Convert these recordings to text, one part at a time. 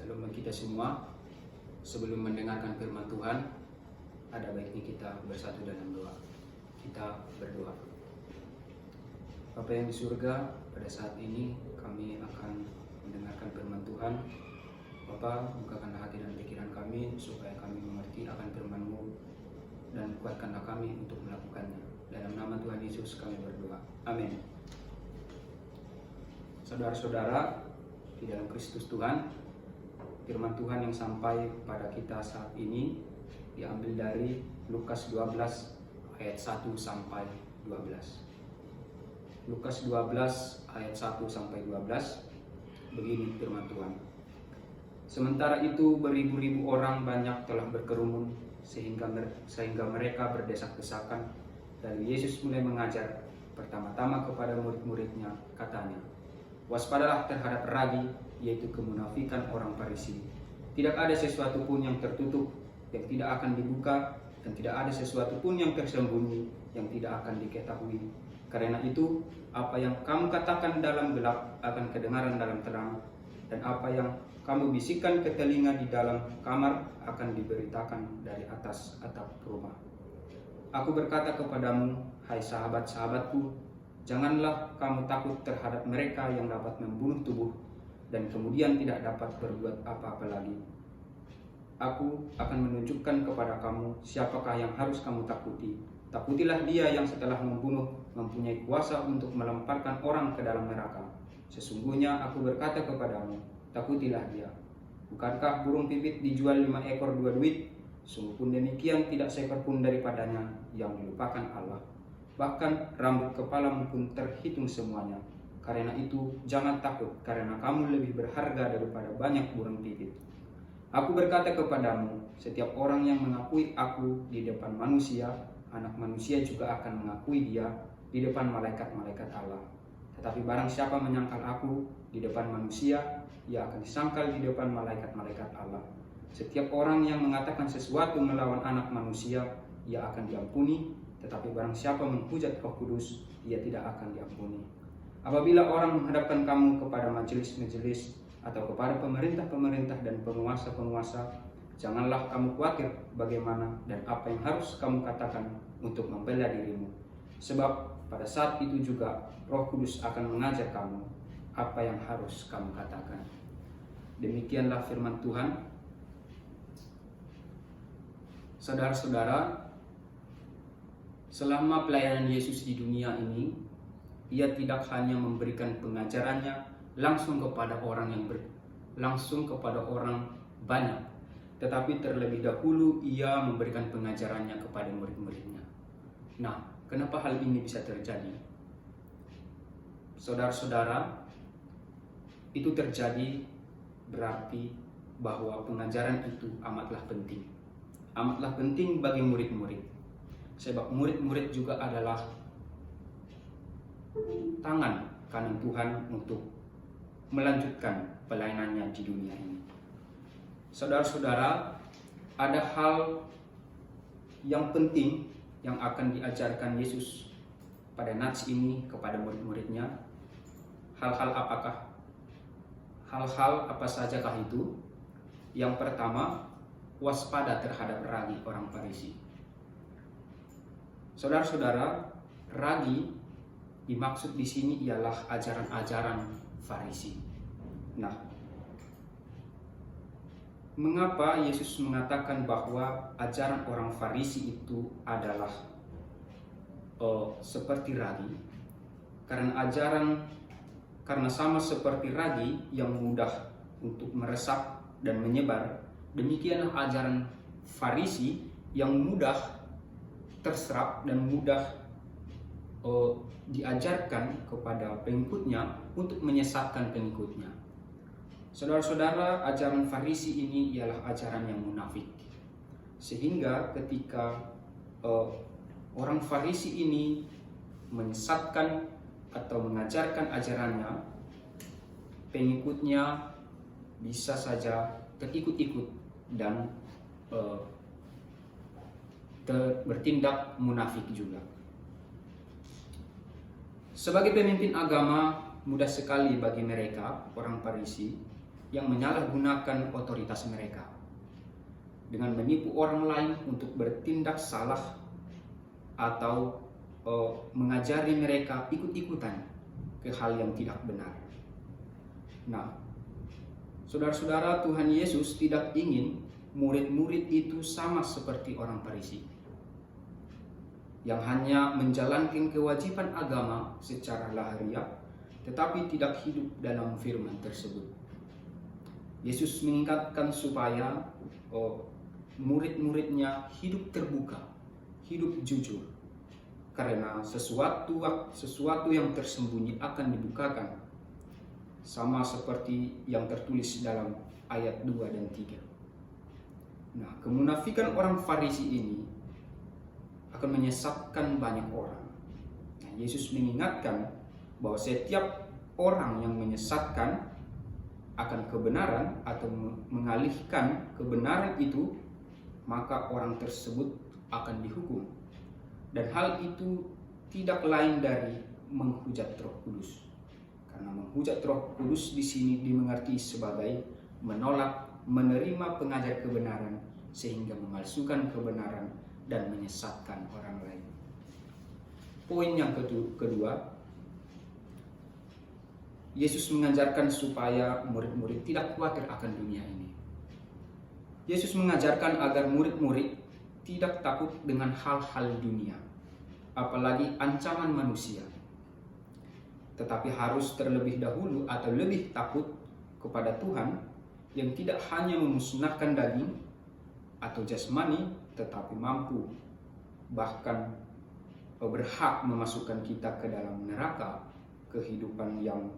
Shalom bagi kita semua. Sebelum mendengarkan firman Tuhan, ada baiknya kita bersatu dalam doa. Kita berdoa. Bapa yang di surga, pada saat ini kami akan mendengarkan firman Tuhan. Bapa, bukakanlah hati dan pikiran kami supaya kami mengerti akan firman-Mu dan kuatkanlah kami untuk melakukannya. Dalam nama Tuhan Yesus kami berdoa. Amin. Saudara-saudara di dalam Kristus Tuhan, firman Tuhan yang sampai pada kita saat ini diambil dari Lukas 12 ayat 1 sampai 12. Lukas 12 ayat 1 sampai 12, begini firman Tuhan. Sementara itu beribu-ribu orang banyak telah berkerumun sehingga mereka berdesak-desakan. Lalu Yesus mulai mengajar pertama-tama kepada murid-muridnya, katanya, waspadalah terhadap ragi, yaitu kemunafikan orang Farisi. Tidak ada sesuatu pun yang tertutup yang tidak akan dibuka, dan tidak ada sesuatu pun yang tersembunyi yang tidak akan diketahui. Karena itu, apa yang kamu katakan dalam gelap akan kedengaran dalam terang, dan apa yang kamu bisikkan ke telinga di dalam kamar akan diberitakan dari atas atap rumah. Aku berkata kepadamu, hai sahabat-sahabatku, janganlah kamu takut terhadap mereka yang dapat membunuh tubuh dan kemudian tidak dapat berbuat apa-apa lagi. Aku akan menunjukkan kepada kamu siapakah yang harus kamu takuti. Takutilah dia yang setelah membunuh mempunyai kuasa untuk melemparkan orang ke dalam neraka. Sesungguhnya aku berkata kepadamu, takutilah dia. Bukankah burung pipit dijual 5 ekor 2 duit? Sungguh pun demikian tidak seekor pun daripadanya yang dilupakan Allah. Bahkan rambut kepalamu pun terhitung semuanya. Karena itu jangan takut, karena kamu lebih berharga daripada banyak burung pipit. Aku berkata kepadamu, setiap orang yang mengakui aku di depan manusia, anak manusia juga akan mengakui dia di depan malaikat-malaikat Allah. Tetapi barang siapa menyangkal aku di depan manusia, ia akan disangkal di depan malaikat-malaikat Allah. Setiap orang yang mengatakan sesuatu melawan anak manusia, ia akan diampuni. Tetapi barang siapa menghujat Roh Kudus, ia tidak akan diampuni. Apabila orang menghadapkan kamu kepada majelis-majelis atau kepada pemerintah-pemerintah dan penguasa-penguasa, janganlah kamu khawatir bagaimana dan apa yang harus kamu katakan untuk membela dirimu. Sebab pada saat itu juga Roh Kudus akan mengajar kamu apa yang harus kamu katakan. Demikianlah firman Tuhan. Saudara-saudara, selama pelayanan Yesus di dunia ini, Ia tidak hanya memberikan pengajarannya langsung kepada orang banyak, tetapi terlebih dahulu Ia memberikan pengajarannya kepada murid-muridnya. Nah, kenapa hal ini bisa terjadi? Saudara-saudara, itu terjadi berarti bahwa pengajaran itu amatlah penting. Amatlah penting bagi murid-murid. Sebab murid-murid juga adalah tangan kanan Tuhan untuk melanjutkan pelayanannya di dunia ini. Saudara-saudara, ada hal yang penting yang akan diajarkan Yesus pada nats ini kepada murid-muridnya. Hal-hal apa sajakah itu? Yang pertama, waspada terhadap ragi orang Farisi. Saudara-saudara, ragi dimaksud di sini ialah ajaran-ajaran Farisi. Nah, mengapa Yesus mengatakan bahwa ajaran orang Farisi itu adalah seperti ragi? Karena sama seperti ragi yang mudah untuk meresap dan menyebar, demikianlah ajaran Farisi yang mudah terserap dan mudah diajarkan kepada pengikutnya untuk menyesatkan pengikutnya. Saudara-saudara, ajaran Farisi ini ialah ajaran yang munafik. Sehingga ketika orang Farisi ini menyesatkan atau mengajarkan ajarannya, pengikutnya bisa saja terikut-ikut dan bertindak munafik juga. Sebagai pemimpin agama, mudah sekali bagi mereka, orang Farisi, yang menyalahgunakan otoritas mereka dengan menipu orang lain untuk bertindak salah atau mengajari mereka ikut-ikutan ke hal yang tidak benar. Nah, saudara-saudara, Tuhan Yesus tidak ingin murid-murid itu sama seperti orang Farisi yang hanya menjalankan kewajiban agama secara lahiriah tetapi tidak hidup dalam firman tersebut. Yesus mengingatkan supaya murid-muridnya hidup terbuka, hidup jujur, karena sesuatu yang tersembunyi akan dibukakan, sama seperti yang tertulis dalam ayat 2 dan 3. Nah, kemunafikan orang Farisi ini akan menyesatkan banyak orang. Nah, Yesus mengingatkan bahwa setiap orang yang menyesatkan akan kebenaran atau mengalihkan kebenaran itu, maka orang tersebut akan dihukum. Dan hal itu tidak lain dari menghujat Roh Kudus. Karena menghujat Roh Kudus di sini dimengerti sebagai menolak menerima pengajar kebenaran sehingga memalsukan kebenaran dan menyesatkan orang lain. Poin yang kedua, Yesus mengajarkan supaya murid-murid tidak khawatir akan dunia ini. Yesus mengajarkan agar murid-murid tidak takut dengan hal-hal dunia, apalagi ancaman manusia, tetapi harus terlebih dahulu atau lebih takut kepada Tuhan yang tidak hanya memusnahkan daging atau jasmani, tetapi mampu bahkan berhak memasukkan kita ke dalam neraka, kehidupan yang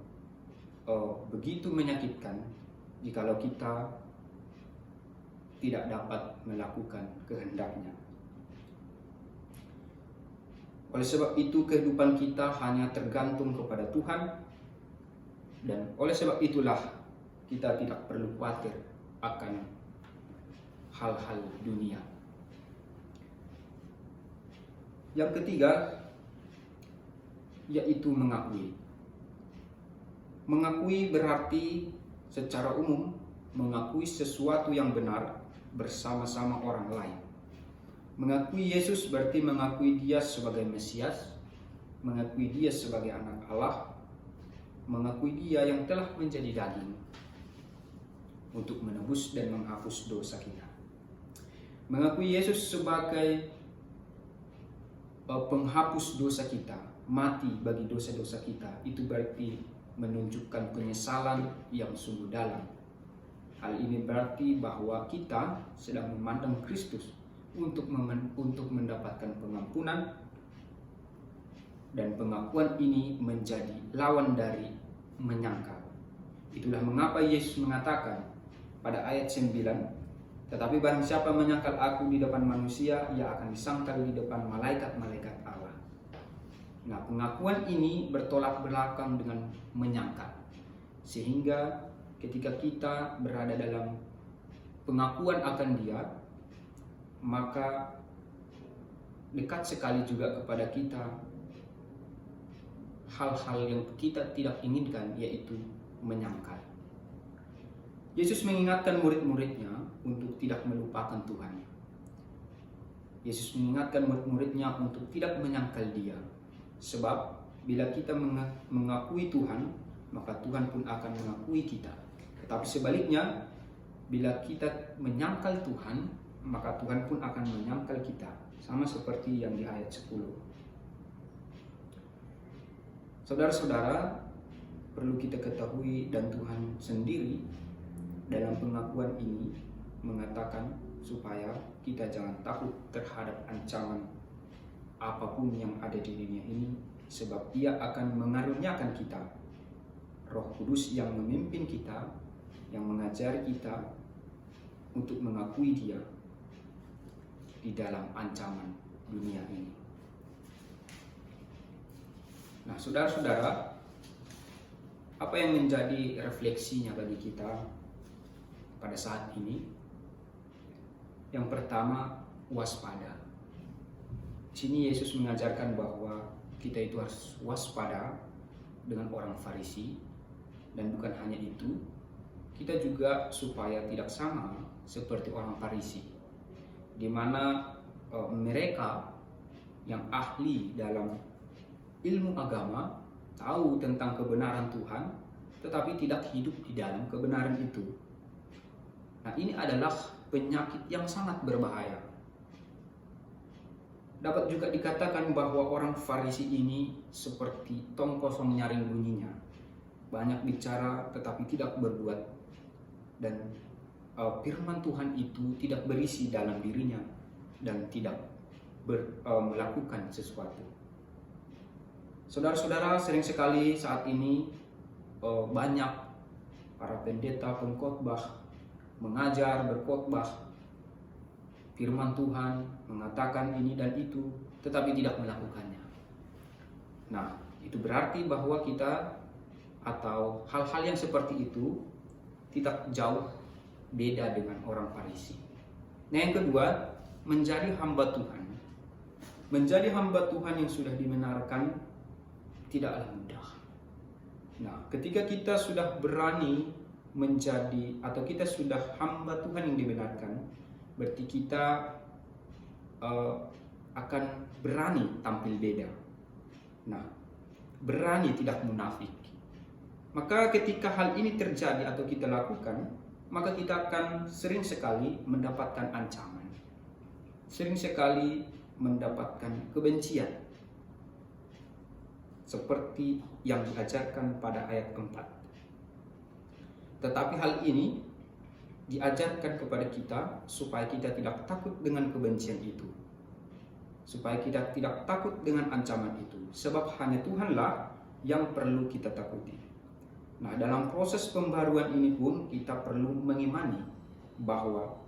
begitu menyakitkan jikalau kita tidak dapat melakukan kehendaknya. Oleh sebab itu kehidupan kita hanya tergantung kepada Tuhan, dan oleh sebab itulah kita tidak perlu khawatir akan hal-hal dunia. Yang ketiga, yaitu mengakui. Mengakui berarti secara umum mengakui sesuatu yang benar bersama-sama orang lain. Mengakui Yesus berarti mengakui Dia sebagai Mesias, mengakui Dia sebagai anak Allah, mengakui Dia yang telah menjadi daging untuk menebus dan menghapus dosa kita. Mengakui Yesus sebagai penghapus dosa kita, mati bagi dosa-dosa kita, itu berarti menunjukkan penyesalan yang sungguh dalam. Hal ini berarti bahwa kita sedang memandang Kristus untuk mendapatkan pengampunan, dan pengakuan ini menjadi lawan dari menyangkal. Itulah mengapa Yesus mengatakan pada ayat 9, tetapi barang siapa menyangkal aku di depan manusia, ia akan disangkal di depan malaikat-malaikat Allah. Nah, pengakuan ini bertolak belakang dengan menyangkal, sehingga ketika kita berada dalam pengakuan akan Dia, maka dekat sekali juga kepada kita hal-hal yang kita tidak inginkan, yaitu menyangkal. Yesus mengingatkan murid-muridnya untuk tidak melupakan Tuhan. Yesus mengingatkan murid-muridnya untuk tidak menyangkal Dia. Sebab bila kita mengakui Tuhan, maka Tuhan pun akan mengakui kita. Tetapi sebaliknya, bila kita menyangkal Tuhan, maka Tuhan pun akan menyangkal kita. Sama seperti yang di ayat 10. Saudara-saudara, perlu kita ketahui dan Tuhan sendiri dalam pengakuan ini mengatakan supaya kita jangan takut terhadap ancaman apapun yang ada di dunia ini, sebab Ia akan mengaruniakan kita Roh Kudus yang memimpin kita, yang mengajari kita untuk mengakui Dia di dalam ancaman dunia ini. Nah, saudara-saudara, apa yang menjadi refleksinya bagi kita pada saat ini? Yang pertama, waspada. Di sini Yesus mengajarkan bahwa kita itu harus waspada dengan orang Farisi, dan bukan hanya itu, kita juga supaya tidak sama seperti orang Farisi, di mana mereka yang ahli dalam ilmu agama tahu tentang kebenaran Tuhan, tetapi tidak hidup di dalam kebenaran itu. Nah, ini adalah penyakit yang sangat berbahaya. Dapat juga dikatakan bahwa orang Farisi ini seperti tong kosong nyaring bunyinya. Banyak bicara tetapi tidak berbuat. Dan firman Tuhan itu tidak berisi dalam dirinya dan tidak melakukan sesuatu. Saudara-saudara, sering sekali saat ini banyak para pendeta pengkhotbah mengajar, berkhotbah firman Tuhan, mengatakan ini dan itu, tetapi tidak melakukannya. Nah, itu berarti bahwa kita atau hal-hal yang seperti itu tidak jauh beda dengan orang Farisi. Nah, yang kedua, menjadi hamba Tuhan. Menjadi hamba Tuhan yang sudah dibenarkan tidaklah mudah. Nah, ketika kita sudah berani menjadi atau kita sudah hamba Tuhan yang dibenarkan, berarti kita akan berani tampil beda. Nah, berani tidak munafik. Maka ketika hal ini terjadi atau kita lakukan, maka kita akan sering sekali mendapatkan ancaman. Sering sekali mendapatkan kebencian. Seperti yang diajarkan pada ayat 4. Tetapi hal ini diajarkan kepada kita supaya kita tidak takut dengan kebencian itu. Supaya kita tidak takut dengan ancaman itu. Sebab hanya Tuhanlah yang perlu kita takuti. Nah, dalam proses pembaruan ini pun kita perlu mengimani bahwa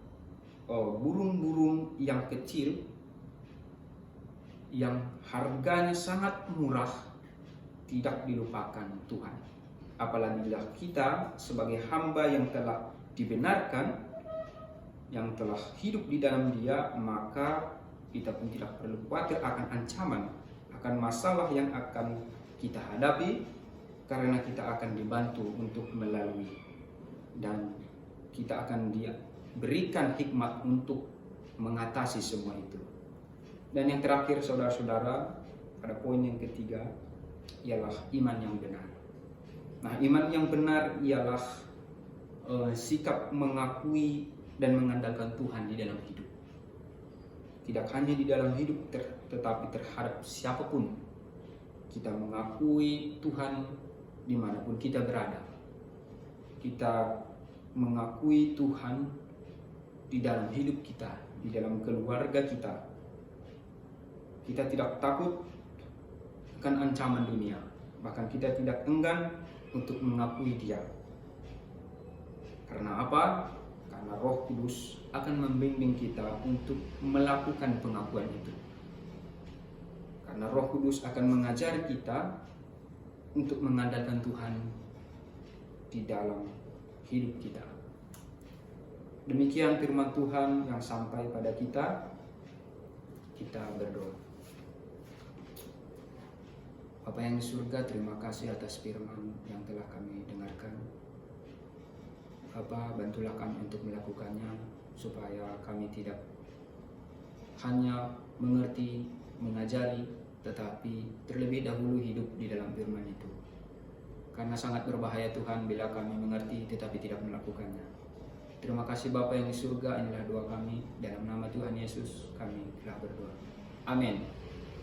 burung-burung yang kecil yang harganya sangat murah tidak dilupakan Tuhan. Apabila kita sebagai hamba yang telah dibenarkan, yang telah hidup di dalam Dia, maka kita pun tidak perlu khawatir akan ancaman, akan masalah yang akan kita hadapi, karena kita akan dibantu untuk melalui, dan kita akan diberikan hikmat untuk mengatasi semua itu. Dan yang terakhir, saudara-saudara, pada poin yang ketiga ialah iman yang benar. Nah, iman yang benar ialah sikap mengakui dan mengandalkan Tuhan di dalam hidup. Tidak hanya di dalam hidup, tetapi terhadap siapapun. Kita mengakui Tuhan dimanapun kita berada. Kita mengakui Tuhan di dalam hidup kita, di dalam keluarga kita. Kita tidak takut akan ancaman dunia, bahkan kita tidak enggan untuk mengakui Dia. Karena apa? Karena Roh Kudus akan membimbing kita untuk melakukan pengakuan itu. Karena Roh Kudus akan mengajari kita untuk mengandalkan Tuhan di dalam hidup kita. Demikian firman Tuhan yang sampai pada kita. Kita berdoa. Bapa yang di surga, terima kasih atas firman yang telah kami dengarkan. Bapa, bantulah kami untuk melakukannya, supaya kami tidak hanya mengerti, mengajari, tetapi terlebih dahulu hidup di dalam firman itu. Karena sangat berbahaya Tuhan bila kami mengerti tetapi tidak melakukannya. Terima kasih Bapa yang di surga, inilah doa kami. Dalam nama Tuhan Yesus kami telah berdoa. Amin.